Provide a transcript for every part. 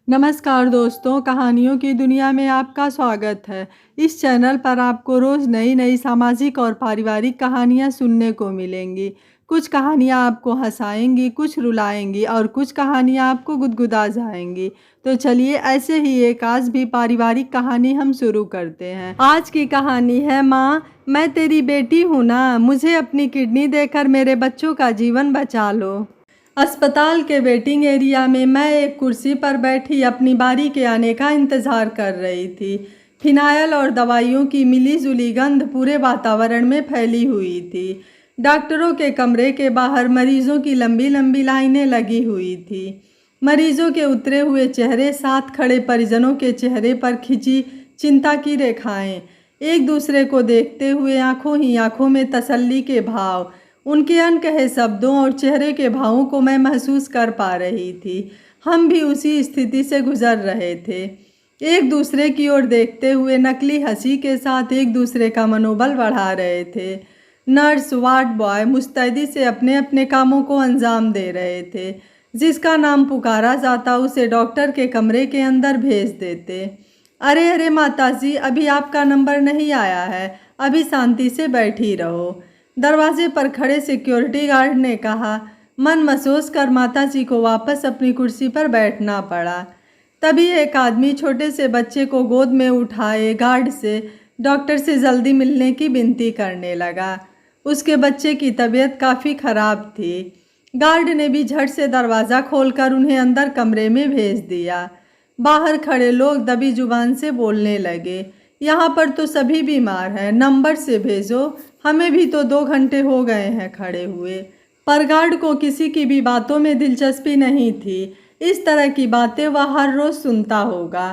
नमस्कार दोस्तों, कहानियों की दुनिया में आपका स्वागत है। इस चैनल पर आपको रोज़ नई-नई सामाजिक और पारिवारिक कहानियाँ सुनने को मिलेंगी। कुछ कहानियाँ आपको हँसाएँगी, कुछ रुलाएँगी और कुछ कहानियाँ आपको गुदगुदा जाएँगी। तो चलिए ऐसे ही एक आज भी पारिवारिक कहानी हम शुरू करते हैं। आज की कहानी है माँ, मैं तेरी बेटी हूँ ना, मुझे अपनी किडनी देकर मेरे बच्चों का जीवन बचा लो। अस्पताल के वेटिंग एरिया में मैं एक कुर्सी पर बैठी अपनी बारी के आने का इंतज़ार कर रही थी। फिनाइल और दवाइयों की मिली-जुली गंध पूरे वातावरण में फैली हुई थी। डॉक्टरों के कमरे के बाहर मरीजों की लंबी-लंबी लाइनें लगी हुई थी। मरीजों के उतरे हुए चेहरे, साथ खड़े परिजनों के चेहरे पर खिंची चिंता की रेखाएं, एक दूसरे को देखते हुए आंखों ही आंखों में तसल्ली के भाव। उनके अनकहे शब्दों और चेहरे के भावों को मैं महसूस कर पा रही थी। हम भी उसी स्थिति से गुजर रहे थे, एक दूसरे की ओर देखते हुए नकली हंसी के साथ एक दूसरे का मनोबल बढ़ा रहे थे। नर्स, वार्ड बॉय मुस्तैदी से अपने अपने कामों को अंजाम दे रहे थे। जिसका नाम पुकारा जाता उसे डॉक्टर के कमरे के अंदर भेज देते। अरे अरे माताजी, अभी आपका नंबर नहीं आया है, अभी शांति से बैठी रहो, दरवाजे पर खड़े सिक्योरिटी गार्ड ने कहा। मन मसोस कर माताजी को वापस अपनी कुर्सी पर बैठना पड़ा। तभी एक आदमी छोटे से बच्चे को गोद में उठाए गार्ड से डॉक्टर से जल्दी मिलने की विनती करने लगा। उसके बच्चे की तबीयत काफ़ी ख़राब थी। गार्ड ने भी झट से दरवाज़ा खोलकर उन्हें अंदर कमरे में भेज दिया। बाहर खड़े लोग दबी जुबान से बोलने लगे, यहाँ पर तो सभी बीमार हैं, नंबर से भेजो, हमें भी तो 2 घंटे हो गए हैं खड़े हुए। पर गार्ड को किसी की भी बातों में दिलचस्पी नहीं थी। इस तरह की बातें वह हर रोज़ सुनता होगा।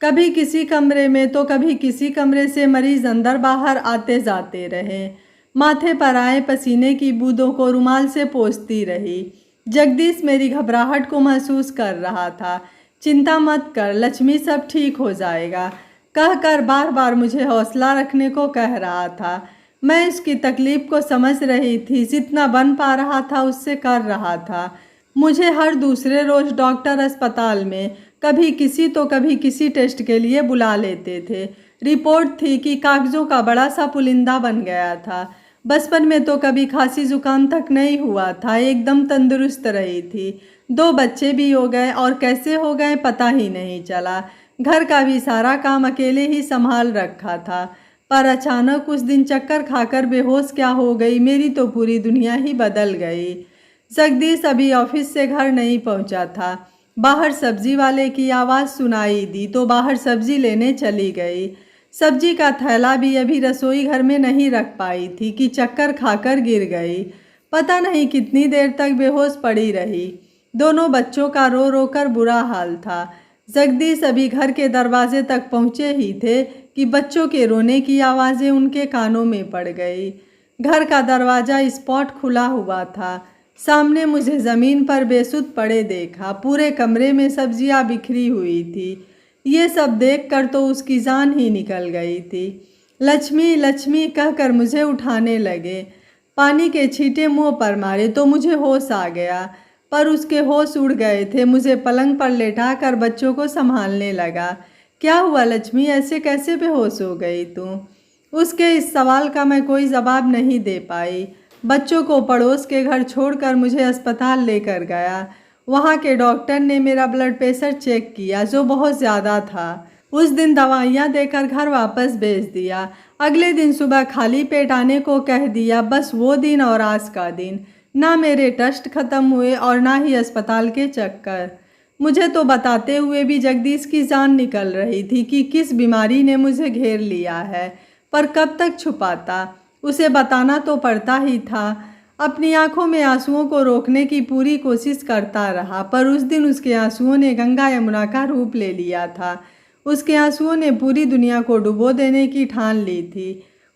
कभी किसी कमरे में तो कभी किसी कमरे से मरीज अंदर बाहर आते जाते रहे। माथे पर आए पसीने की बूंदों को रुमाल से पोंछती रही। जगदीश मेरी घबराहट को महसूस कर रहा था। चिंता मत कर लक्ष्मी, सब ठीक हो जाएगा, कहकर बार बार मुझे हौसला रखने को कह रहा था। मैं इसकी तकलीफ़ को समझ रही थी, जितना बन पा रहा था उससे कर रहा था। मुझे हर दूसरे रोज़ डॉक्टर अस्पताल में कभी किसी तो कभी किसी टेस्ट के लिए बुला लेते थे। रिपोर्ट थी कि कागज़ों का बड़ा सा पुलिंदा बन गया था। बचपन में तो कभी खांसी जुकाम तक नहीं हुआ था, एकदम तंदुरुस्त रही थी। 2 बच्चे भी हो गए और कैसे हो गए पता ही नहीं चला। घर का भी सारा काम अकेले ही संभाल रखा था। पर अचानक उस दिन चक्कर खाकर बेहोश क्या हो गई, मेरी तो पूरी दुनिया ही बदल गई। जगदीश अभी ऑफिस से घर नहीं पहुंचा था। बाहर सब्जी वाले की आवाज़ सुनाई दी तो बाहर सब्जी लेने चली गई। सब्जी का थैला भी अभी रसोई घर में नहीं रख पाई थी कि चक्कर खाकर गिर गई। पता नहीं कितनी देर तक बेहोश पड़ी रही। दोनों बच्चों का रो रो कर बुरा हाल था। जगदीश अभी घर के दरवाजे तक पहुँचे ही थे कि बच्चों के रोने की आवाज़ें उनके कानों में पड़ गई। घर का दरवाज़ा स्पॉट खुला हुआ था। सामने मुझे ज़मीन पर बेसुध पड़े देखा। पूरे कमरे में सब्जियां बिखरी हुई थी। ये सब देखकर तो उसकी जान ही निकल गई थी। लक्ष्मी लक्ष्मी कहकर मुझे उठाने लगे। पानी के छींटे मुंह पर मारे तो मुझे होश आ गया, पर उसके होश उड़ गए थे। मुझे पलंग पर लेटाकर बच्चों को संभालने लगा। क्या हुआ लक्ष्मी, ऐसे कैसे बेहोश हो गई तू? उसके इस सवाल का मैं कोई जवाब नहीं दे पाई। बच्चों को पड़ोस के घर छोड़कर मुझे अस्पताल लेकर गया। वहाँ के डॉक्टर ने मेरा ब्लड प्रेशर चेक किया, जो बहुत ज़्यादा था। उस दिन दवाइयाँ देकर घर वापस भेज दिया। अगले दिन सुबह खाली पेट आने को कह दिया। बस वो दिन और आज का दिन, ना मेरे टेस्ट खत्म हुए और ना ही अस्पताल के चक्कर। मुझे तो बताते हुए भी जगदीश की जान निकल रही थी कि किस बीमारी ने मुझे घेर लिया है, पर कब तक छुपाता। उसे बताना तो पड़ता ही था। अपनी आंखों में आंसुओं को रोकने की पूरी कोशिश करता रहा, पर उस दिन उसके आंसुओं ने गंगा यमुना का रूप ले लिया था। उसके आंसुओं ने पूरी दुनिया को डुबो देने की ठान ली थी।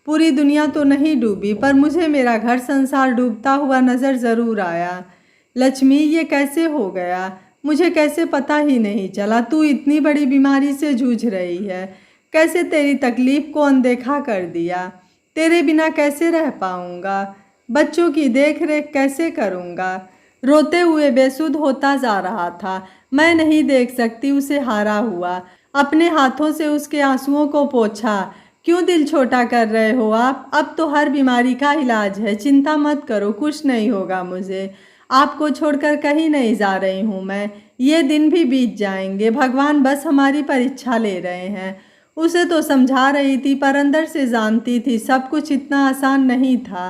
पूरी दुनिया तो नहीं डूबी, पर मुझे मेरा घर संसार डूबता हुआ नज़र ज़रूर आया। लक्ष्मी, ये कैसे हो गया? मुझे कैसे पता ही नहीं चला? तू इतनी बड़ी बीमारी से जूझ रही है, कैसे तेरी तकलीफ़ को अनदेखा कर दिया? तेरे बिना कैसे रह पाऊँगा? बच्चों की देख रेख कैसे करूँगा? रोते हुए बेसुध होता जा रहा था। मैं नहीं देख सकती उसे हारा हुआ। अपने हाथों से उसके आंसुओं को पोंछा। क्यों दिल छोटा कर रहे हो आप? अब तो हर बीमारी का इलाज है, चिंता मत करो, कुछ नहीं होगा मुझे। आपको छोड़कर कहीं नहीं जा रही हूँ मैं। ये दिन भी बीत जाएंगे, भगवान बस हमारी परीक्षा ले रहे हैं। उसे तो समझा रही थी, पर अंदर से जानती थी सब कुछ इतना आसान नहीं था।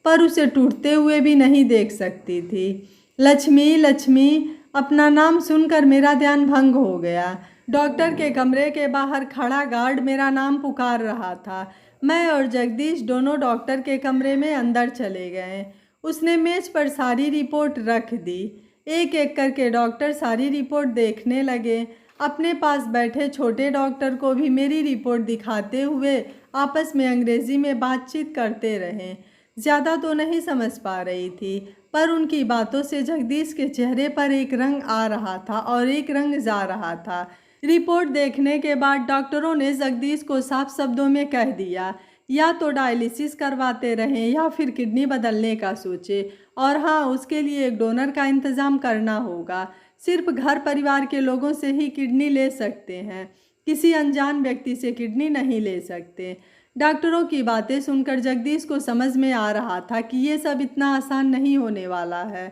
पर उसे टूटते हुए भी नहीं देख सकती थी। लक्ष्मी, लक्ष्मी, अपना नाम सुनकर मेरा ध्यान भंग हो गया। डॉक्टर के कमरे के बाहर खड़ा गार्ड मेरा नाम पुकार रहा था। मैं और जगदीश दोनों डॉक्टर के कमरे में अंदर चले गए। उसने मेज पर सारी रिपोर्ट रख दी। एक एक करके डॉक्टर सारी रिपोर्ट देखने लगे। अपने पास बैठे छोटे डॉक्टर को भी मेरी रिपोर्ट दिखाते हुए आपस में अंग्रेजी में बातचीत करते रहे। ज़्यादा तो नहीं समझ पा रही थी, पर उनकी बातों से जगदीश के चेहरे पर एक रंग आ रहा था और एक रंग जा रहा था। रिपोर्ट देखने के बाद डॉक्टरों ने जगदीश को साफ शब्दों में कह दिया, या तो डायलिसिस करवाते रहें या फिर किडनी बदलने का सोचे, और हाँ, उसके लिए एक डोनर का इंतज़ाम करना होगा। सिर्फ घर परिवार के लोगों से ही किडनी ले सकते हैं, किसी अनजान व्यक्ति से किडनी नहीं ले सकते। डॉक्टरों की बातें सुनकर जगदीश को समझ में आ रहा था कि ये सब इतना आसान नहीं होने वाला है।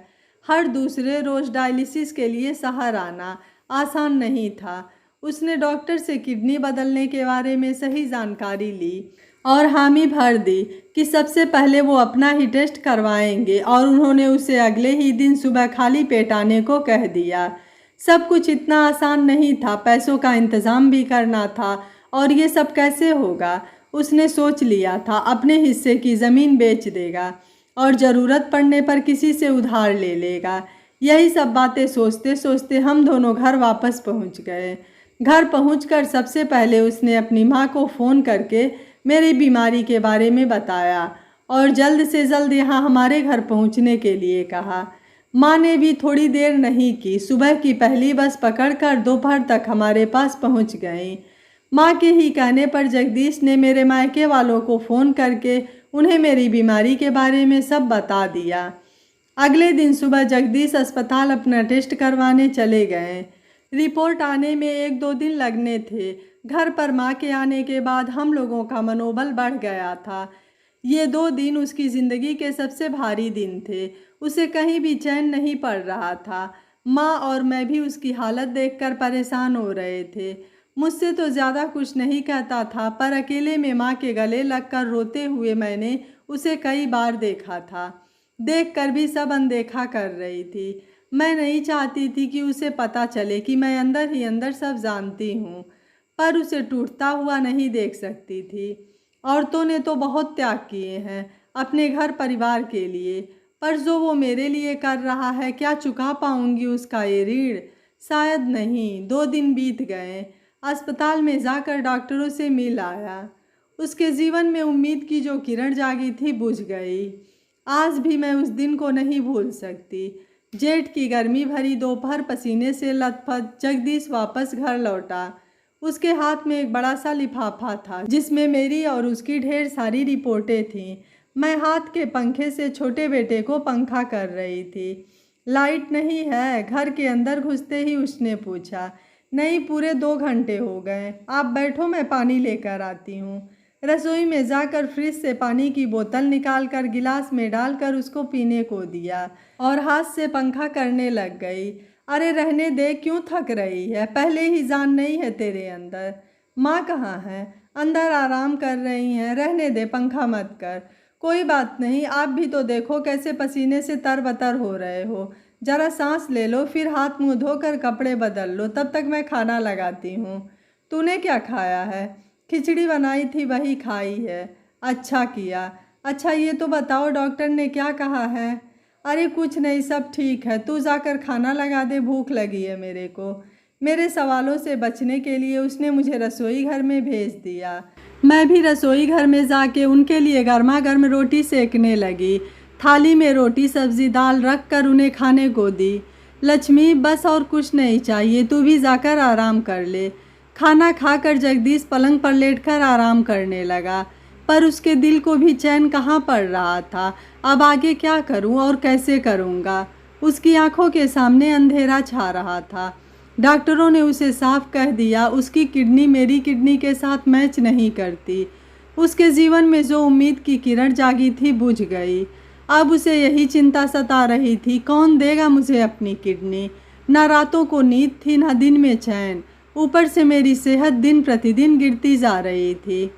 हर दूसरे रोज़ डायलिसिस के लिए शहर आना आसान नहीं था। उसने डॉक्टर से किडनी बदलने के बारे में सही जानकारी ली और हामी भर दी कि सबसे पहले वो अपना ही टेस्ट करवाएंगे, और उन्होंने उसे अगले ही दिन सुबह खाली पेट आने को कह दिया। सब कुछ इतना आसान नहीं था, पैसों का इंतज़ाम भी करना था, और ये सब कैसे होगा? उसने सोच लिया था अपने हिस्से की ज़मीन बेच देगा और ज़रूरत पड़ने पर किसी से उधार ले लेगा। यही सब बातें सोचते सोचते हम दोनों घर वापस पहुंच गए। घर पहुंचकर सबसे पहले उसने अपनी माँ को फ़ोन करके मेरी बीमारी के बारे में बताया और जल्द से जल्द यहाँ हमारे घर पहुँचने के लिए कहा। माँ ने भी थोड़ी देर नहीं की, सुबह की पहली बस पकड़कर दोपहर तक हमारे पास पहुँच गई। माँ के ही कहने पर जगदीश ने मेरे मायके वालों को फ़ोन करके उन्हें मेरी बीमारी के बारे में सब बता दिया। अगले दिन सुबह जगदीश अस्पताल अपना टेस्ट करवाने चले गए। रिपोर्ट आने में 1-2 दिन लगने थे। घर पर माँ के आने के बाद हम लोगों का मनोबल बढ़ गया था। ये 2 दिन उसकी ज़िंदगी के सबसे भारी दिन थे। उसे कहीं भी चैन नहीं पड़ रहा था। माँ और मैं भी उसकी हालत देखकर परेशान हो रहे थे। मुझसे तो ज़्यादा कुछ नहीं कहता था, पर अकेले में माँ के गले लगकर रोते हुए मैंने उसे कई बार देखा था। देखकर भी सब अनदेखा कर रही थी। मैं नहीं चाहती थी कि उसे पता चले कि मैं अंदर ही अंदर सब जानती हूँ, पर उसे टूटता हुआ नहीं देख सकती थी। औरतों ने तो बहुत त्याग किए हैं अपने घर परिवार के लिए, पर जो वो मेरे लिए कर रहा है, क्या चुका पाऊँगी उसका ये ऋण? शायद नहीं। 2 दिन बीत गए। अस्पताल में जाकर डॉक्टरों से मिल आया। उसके जीवन में उम्मीद की जो किरण जागी थी बुझ गई। आज भी मैं उस दिन को नहीं भूल सकती। जेठ की गर्मी भरी दोपहर पसीने से लथपथ जगदीश वापस घर लौटा। उसके हाथ में एक बड़ा सा लिफाफा था जिसमें मेरी और उसकी ढेर सारी रिपोर्टें थीं। मैं हाथ के पंखे से छोटे बेटे को पंखा कर रही थी। लाइट नहीं है? घर के अंदर घुसते ही उसने पूछा। नहीं, पूरे 2 घंटे हो गए। आप बैठो, मैं पानी लेकर आती हूँ। रसोई में जाकर फ्रिज से पानी की बोतल निकालकर गिलास में डालकर उसको पीने को दिया और हाथ से पंखा करने लग गई। अरे रहने दे, क्यों थक रही है? पहले ही जान नहीं है तेरे अंदर? माँ कहाँ है? अंदर आराम कर रही हैं। रहने दे, पंखा मत कर। कोई बात नहीं, आप भी तो देखो कैसे पसीने से तरबतर हो रहे हो। जरा सांस ले लो, फिर हाथ मुंह धोकर कपड़े बदल लो, तब तक मैं खाना लगाती हूँ। तूने क्या खाया है? खिचड़ी बनाई थी, वही खाई है। अच्छा किया। अच्छा ये तो बताओ, डॉक्टर ने क्या कहा है? अरे कुछ नहीं, सब ठीक है। तू जाकर खाना लगा दे, भूख लगी है मेरे को। मेरे सवालों से बचने के लिए उसने मुझे रसोई घर में भेज दिया। मैं भी रसोई घर में जाके उनके लिए गर्मा गर्म रोटी सेकने लगी। थाली में रोटी सब्जी दाल रख कर उन्हें खाने को दी। लक्ष्मी, बस और कुछ नहीं चाहिए, तू भी जाकर आराम कर ले। खाना खाकर जगदीश पलंग पर लेटकर आराम करने लगा, पर उसके दिल को भी चैन कहाँ पड़ रहा था। अब आगे क्या करूं और कैसे करूंगा? उसकी आंखों के सामने अंधेरा छा रहा था। डॉक्टरों ने उसे साफ कह दिया उसकी किडनी मेरी किडनी के साथ मैच नहीं करती। उसके जीवन में जो उम्मीद की किरण जागी थी बुझ गई। अब उसे यही चिंता सता रही थी, कौन देगा मुझे अपनी किडनी। न रातों को नींद थी न दिन में चैन, ऊपर से मेरी सेहत दिन प्रतिदिन गिरती जा रही थी।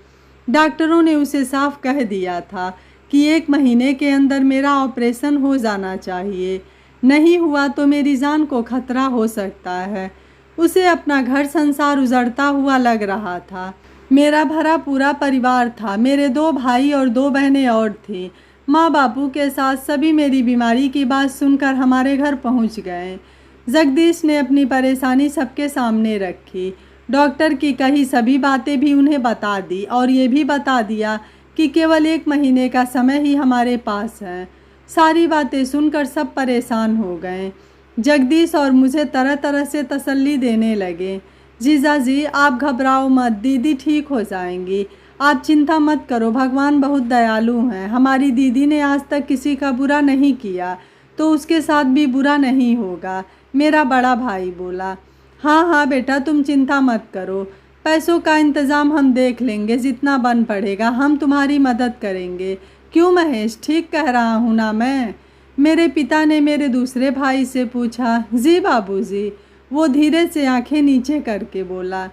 डॉक्टरों ने उसे साफ कह दिया था कि 1 महीने के अंदर मेरा ऑपरेशन हो जाना चाहिए, नहीं हुआ तो मेरी जान को खतरा हो सकता है। उसे अपना घर संसार उजड़ता हुआ लग रहा था। मेरा भरा पूरा परिवार था, मेरे 2 भाई और 2 बहनें और थीं। माँ बापू के साथ सभी मेरी बीमारी की बात सुनकर हमारे घर पहुँच गए। जगदीश ने अपनी परेशानी सबके सामने रखी। डॉक्टर की कही सभी बातें भी उन्हें बता दी और ये भी बता दिया कि केवल 1 महीने का समय ही हमारे पास है। सारी बातें सुनकर सब परेशान हो गए। जगदीश और मुझे तरह तरह से तसल्ली देने लगे। जीजा जी आप घबराओ मत, दीदी ठीक हो जाएंगी, आप चिंता मत करो, भगवान बहुत दयालु हैं। हमारी दीदी ने आज तक किसी का बुरा नहीं किया तो उसके साथ भी बुरा नहीं होगा, मेरा बड़ा भाई बोला। हाँ हाँ बेटा तुम चिंता मत करो, पैसों का इंतज़ाम हम देख लेंगे, जितना बन पड़ेगा हम तुम्हारी मदद करेंगे। क्यों महेश, ठीक कह रहा हूँ ना मैं? मेरे पिता ने मेरे दूसरे भाई से पूछा। जी बाबूजी, वो धीरे से आंखें नीचे करके बोला।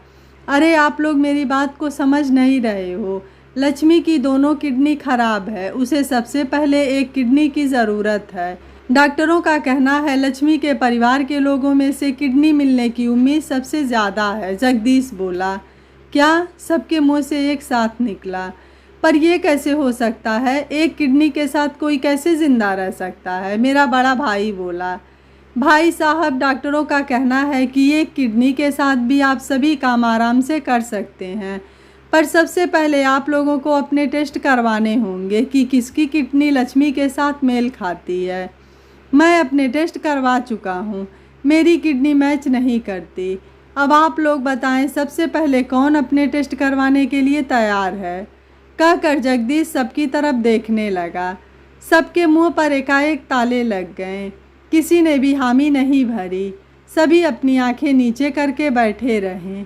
अरे आप लोग मेरी बात को समझ नहीं रहे हो। लक्ष्मी की दोनों किडनी खराब है, उसे सबसे पहले एक किडनी की ज़रूरत है। डॉक्टरों का कहना है लक्ष्मी के परिवार के लोगों में से किडनी मिलने की उम्मीद सबसे ज़्यादा है। जगदीश बोला। क्या? सबके मुंह से एक साथ निकला। पर यह कैसे हो सकता है? एक किडनी के साथ कोई कैसे ज़िंदा रह सकता है? मेरा बड़ा भाई बोला। भाई साहब डॉक्टरों का कहना है कि एक किडनी के साथ भी आप सभी काम आराम से कर सकते हैं, पर सबसे पहले आप लोगों को अपने टेस्ट करवाने होंगे कि किसकी किडनी लक्ष्मी के साथ मेल खाती है। मैं अपने टेस्ट करवा चुका हूँ, मेरी किडनी मैच नहीं करती। अब आप लोग बताएं सबसे पहले कौन अपने टेस्ट करवाने के लिए तैयार है? कहकर जगदीश सबकी तरफ देखने लगा। सबके मुंह पर एकाएक ताले लग गए, किसी ने भी हामी नहीं भरी। सभी अपनी आंखें नीचे करके बैठे रहे।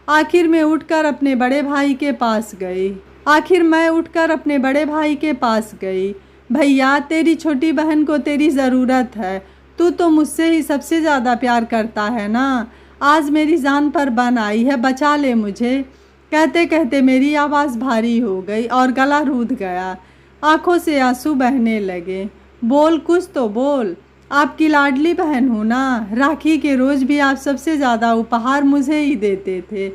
आखिर मैं उठकर अपने बड़े भाई के पास गई। भैया तेरी छोटी बहन को तेरी ज़रूरत है, तू तो मुझसे ही सबसे ज़्यादा प्यार करता है ना। आज मेरी जान पर बन आई है, बचा ले मुझे। कहते कहते मेरी आवाज़ भारी हो गई और गला रूंध गया, आंखों से आंसू बहने लगे। बोल, कुछ तो बोल, आपकी लाडली बहन हूँ ना। राखी के रोज़ भी आप सबसे ज़्यादा उपहार मुझे ही देते थे।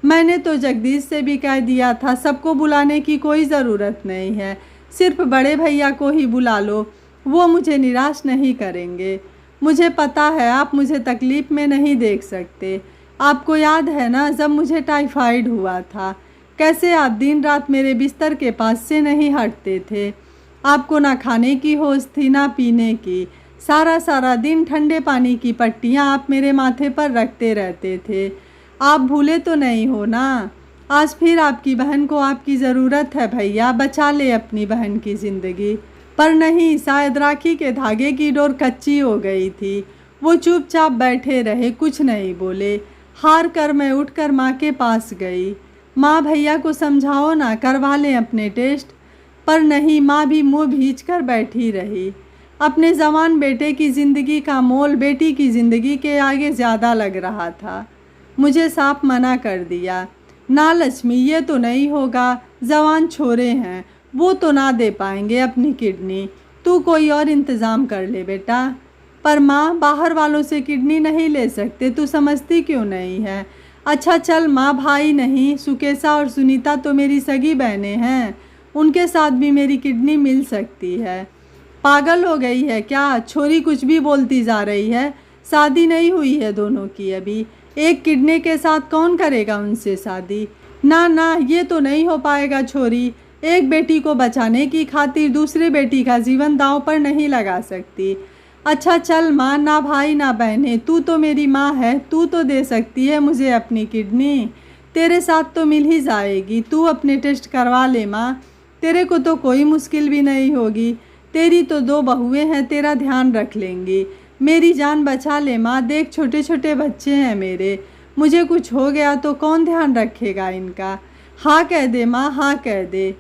मैंने तो जगदीश से भी कह दिया था सबको बुलाने की कोई ज़रूरत नहीं है, सिर्फ बड़े भैया को ही बुला लो, वो मुझे निराश नहीं करेंगे। मुझे पता है आप मुझे तकलीफ़ में नहीं देख सकते। आपको याद है ना जब मुझे टाइफाइड हुआ था, कैसे आप दिन रात मेरे बिस्तर के पास से नहीं हटते थे। आपको ना खाने की होश थी ना पीने की। सारा दिन ठंडे पानी की पट्टियाँ आप मेरे माथे पर रखते रहते थे। आप भूले तो नहीं हो ना? आज फिर आपकी बहन को आपकी ज़रूरत है भैया, बचा ले अपनी बहन की ज़िंदगी। पर नहीं, शायद राखी के धागे की डोर कच्ची हो गई थी। वो चुपचाप बैठे रहे, कुछ नहीं बोले। हार कर मैं उठकर माँ के पास गई। माँ भैया को समझाओ ना, करवा लें अपने टेस्ट। पर नहीं, माँ भी मुँह भींच कर बैठी रही। अपने जवान बेटे की ज़िंदगी का मोल बेटी की ज़िंदगी के आगे ज़्यादा लग रहा था। मुझे साफ मना कर दिया। ना लक्ष्मी, ये तो नहीं होगा, जवान छोरे हैं, वो तो ना दे पाएंगे अपनी किडनी, तू कोई और इंतज़ाम कर ले बेटा। पर माँ, बाहर वालों से किडनी नहीं ले सकते, तू समझती क्यों नहीं है? अच्छा चल माँ, भाई नहीं, सुकेशा और सुनीता तो मेरी सगी बहनें हैं, उनके साथ भी मेरी किडनी मिल सकती है। पागल हो गई है क्या? छोरी कुछ भी बोलती जा रही है। शादी नहीं हुई है दोनों की अभी, एक किडनी के साथ कौन करेगा उनसे शादी? ना ना, ये तो नहीं हो पाएगा छोरी। एक बेटी को बचाने की खातिर दूसरे बेटी का जीवन दांव पर नहीं लगा सकती। अच्छा चल माँ, ना भाई ना बहनें, तू तो मेरी माँ है, तू तो दे सकती है मुझे अपनी किडनी। तेरे साथ तो मिल ही जाएगी, तू अपने टेस्ट करवा ले माँ, तेरे को तो कोई मुश्किल भी नहीं होगी। तेरी तो 2 बहुएं हैं, तेरा ध्यान रख लेंगी। मेरी जान बचा ले माँ, देख छोटे छोटे बच्चे हैं मेरे, मुझे कुछ हो गया तो कौन ध्यान रखेगा इनका। हाँ कह दे माँ, हाँ कह दे।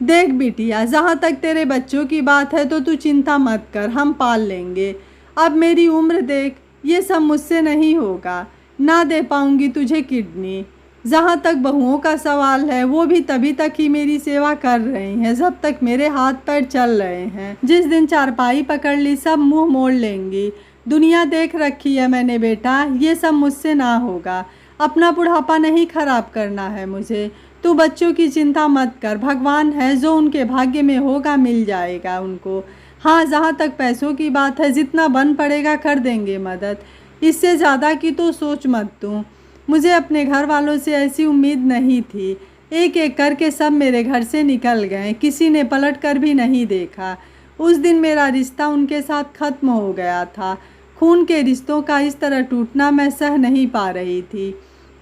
देख बिटिया, जहाँ तक तेरे बच्चों की बात है तो तू चिंता मत कर, हम पाल लेंगे। अब मेरी उम्र देख, ये सब मुझसे नहीं होगा, ना दे पाऊँगी तुझे किडनी। जहाँ तक बहुओं का सवाल है, वो भी तभी तक ही मेरी सेवा कर रही हैं जब तक मेरे हाथ पैर चल रहे हैं। जिस दिन चारपाई पकड़ ली सब मुंह मोड़ लेंगी। दुनिया देख रखी है मैंने बेटा, ये सब मुझसे ना होगा। अपना बुढ़ापा नहीं खराब करना है मुझे। तू बच्चों की चिंता मत कर, भगवान है, जो उनके भाग्य में होगा मिल जाएगा उनको। हाँ, जहाँ तक पैसों की बात है, जितना बन पड़ेगा कर देंगे मदद, इससे ज़्यादा की तो सोच मत तू। मुझे अपने घर वालों से ऐसी उम्मीद नहीं थी। एक एक करके सब मेरे घर से निकल गए, किसी ने पलट कर भी नहीं देखा। उस दिन मेरा रिश्ता उनके साथ ख़त्म हो गया था। खून के रिश्तों का इस तरह टूटना मैं सह नहीं पा रही थी।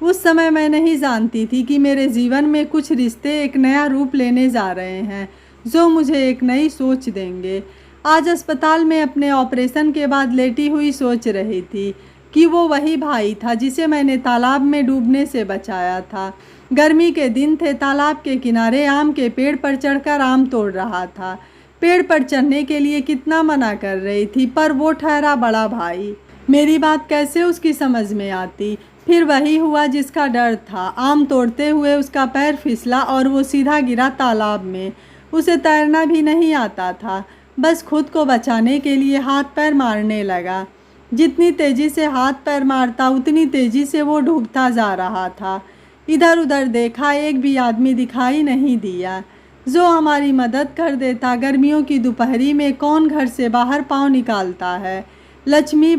उस समय मैं नहीं जानती थी कि मेरे जीवन में कुछ रिश्ते एक नया रूप लेने जा रहे हैं, जो मुझे एक नई सोच देंगे। आज अस्पताल में अपने ऑपरेशन के बाद लेटी हुई सोच रही थी कि वो वही भाई था जिसे मैंने तालाब में डूबने से बचाया था। गर्मी के दिन थे, तालाब के किनारे आम के पेड़ पर चढ़कर आम तोड़ रहा था। पेड़ पर चढ़ने के लिए कितना मना कर रही थी, पर वो ठहरा बड़ा भाई। मेरी बात कैसे उसकी समझ में आती। फिर वही हुआ जिसका डर था। आम तोड़ते हुए उसका पैर फिसला और वो सीधा गिरा तालाब में। उसे तैरना भी नहीं आता था, बस खुद को बचाने के लिए हाथ पैर मारने लगा। जितनी तेज़ी से हाथ पैर मारता उतनी तेज़ी से वो डूबता जा रहा था। इधर उधर देखा, एक भी आदमी दिखाई नहीं दिया जो हमारी मदद कर देता। गर्मियों की दोपहरी में कौन घर से बाहर पाँव निकालता है। लक्ष्मी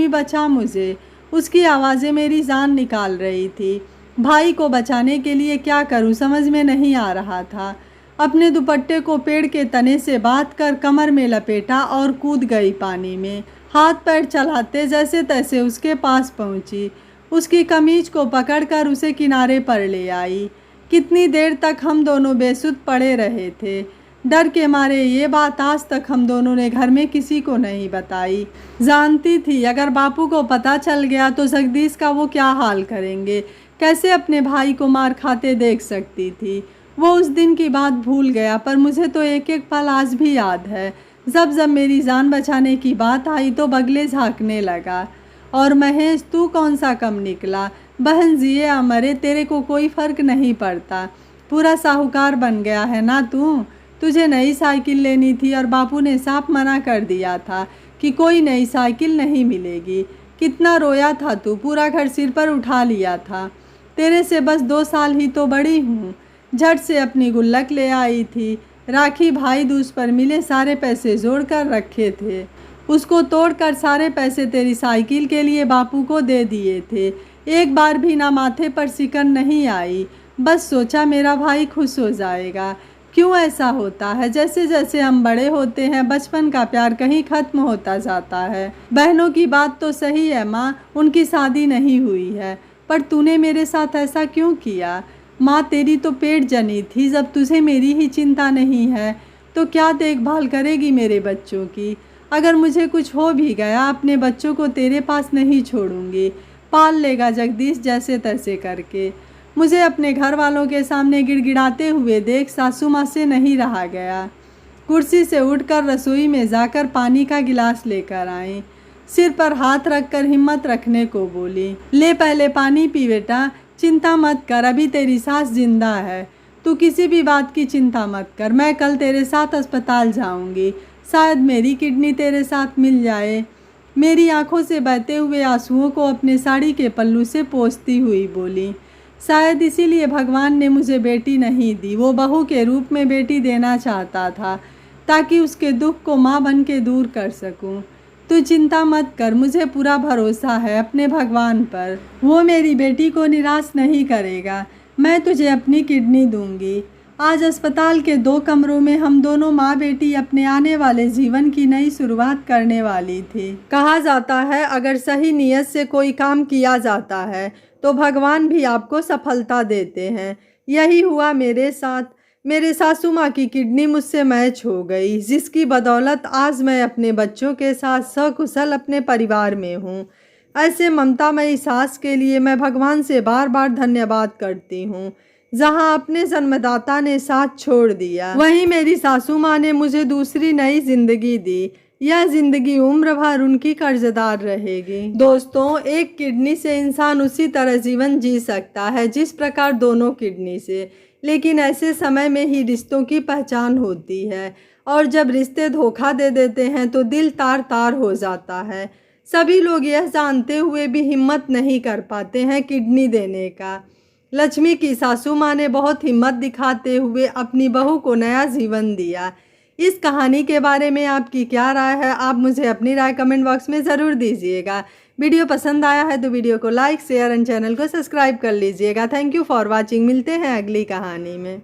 बचा मुझे। उसकी आवाज़ें मेरी जान निकाल रही थी। भाई को बचाने के लिए क्या करूं समझ में नहीं आ रहा था। अपने दुपट्टे को पेड़ के तने से बांध कर कमर में लपेटा और कूद गई पानी में। हाथ पैर चलाते जैसे तैसे उसके पास पहुंची। उसकी कमीज को पकड़कर उसे किनारे पर ले आई। कितनी देर तक हम दोनों बेसुध पड़े रहे थे। डर के मारे ये बात आज तक हम दोनों ने घर में किसी को नहीं बताई। जानती थी अगर बापू को पता चल गया तो जगदीश का वो क्या हाल करेंगे, कैसे अपने भाई को मार खाते देख सकती थी। वो उस दिन की बात भूल गया, पर मुझे तो एक एक पल आज भी याद है। जब जब मेरी जान बचाने की बात आई तो बगले झांकने लगा। और महेश, तू कौन सा कम निकला। बहन जिए या मरे तेरे को कोई फ़र्क नहीं पड़ता। पूरा साहूकार बन गया है ना तू। तुझे नई साइकिल लेनी थी और बापू ने साफ मना कर दिया था कि कोई नई साइकिल नहीं मिलेगी। कितना रोया था तू, पूरा घर सिर पर उठा लिया था। तेरे से बस 2 साल ही तो बड़ी हूँ। झट से अपनी गुल्लक ले आई थी। राखी भाई दूज पर मिले सारे पैसे जोड़ कर रखे थे। उसको तोड़कर सारे पैसे तेरी साइकिल के लिए बापू को दे दिए थे। एक बार भी ना माथे पर सिकन नहीं आई। बस सोचा मेरा भाई खुश हो जाएगा। क्यों ऐसा होता है, जैसे जैसे हम बड़े होते हैं बचपन का प्यार कहीं ख़त्म होता जाता है। बहनों की बात तो सही है माँ, उनकी शादी नहीं हुई है, पर तूने मेरे साथ ऐसा क्यों किया। माँ, तेरी तो पेट जनी थी। जब तुझे मेरी ही चिंता नहीं है तो क्या देखभाल करेगी मेरे बच्चों की। अगर मुझे कुछ हो भी गया, अपने बच्चों को तेरे पास नहीं छोड़ूंगी। पाल लेगा जगदीश जैसे तैसे करके। मुझे अपने घर वालों के सामने गिड़गिड़ाते हुए देख सासू माँ से नहीं रहा गया। कुर्सी से उठकर रसोई में जाकर पानी का गिलास लेकर आई। सिर पर हाथ रखकर हिम्मत रखने को बोली, ले पहले पानी पी बेटा, चिंता मत कर, अभी तेरी सास जिंदा है। तू किसी भी बात की चिंता मत कर। मैं कल तेरे साथ अस्पताल जाऊंगी। शायद मेरी किडनी तेरे साथ मिल जाए। मेरी आंखों से बहते हुए आंसुओं को अपने साड़ी के पल्लू से पोंछती हुई बोली, शायद इसीलिए भगवान ने मुझे बेटी नहीं दी। वो बहू के रूप में बेटी देना चाहता था ताकि उसके दुख को माँ बन के दूर कर सकूं। तू चिंता मत कर, मुझे पूरा भरोसा है अपने भगवान पर। वो मेरी बेटी को निराश नहीं करेगा। मैं तुझे अपनी किडनी दूंगी। आज अस्पताल के 2 कमरों में हम दोनों माँ बेटी अपने आने वाले जीवन की नई शुरुआत करने वाली थी। कहा जाता है अगर सही नीयत से कोई काम किया जाता है तो भगवान भी आपको सफलता देते हैं। यही हुआ मेरे साथ। मेरे सासू माँ की किडनी मुझसे मैच हो गई, जिसकी बदौलत आज मैं अपने बच्चों के साथ सकुशल अपने परिवार में हूँ। ऐसे ममतामयी सास के लिए मैं भगवान से बार बार धन्यवाद करती हूँ। जहाँ अपने जन्मदाता ने साथ छोड़ दिया, वहीं मेरी सासू माँ ने मुझे दूसरी नई जिंदगी दी। यह जिंदगी उम्र भर उनकी कर्जदार रहेगी। दोस्तों, एक किडनी से इंसान उसी तरह जीवन जी सकता है जिस प्रकार दोनों किडनी से, लेकिन ऐसे समय में ही रिश्तों की पहचान होती है, और जब रिश्ते धोखा दे देते हैं तो दिल तार तार हो जाता है। सभी लोग यह जानते हुए भी हिम्मत नहीं कर पाते हैं किडनी देने का। लक्ष्मी की सासू माँ ने बहुत हिम्मत दिखाते हुए अपनी बहू को नया जीवन दिया। इस कहानी के बारे में आपकी क्या राय है? आप मुझे अपनी राय कमेंट बॉक्स में ज़रूर दीजिएगा। वीडियो पसंद आया है तो वीडियो को लाइक, शेयर एंड चैनल को सब्सक्राइब कर लीजिएगा। Thank you for watching. मिलते हैं अगली कहानी में।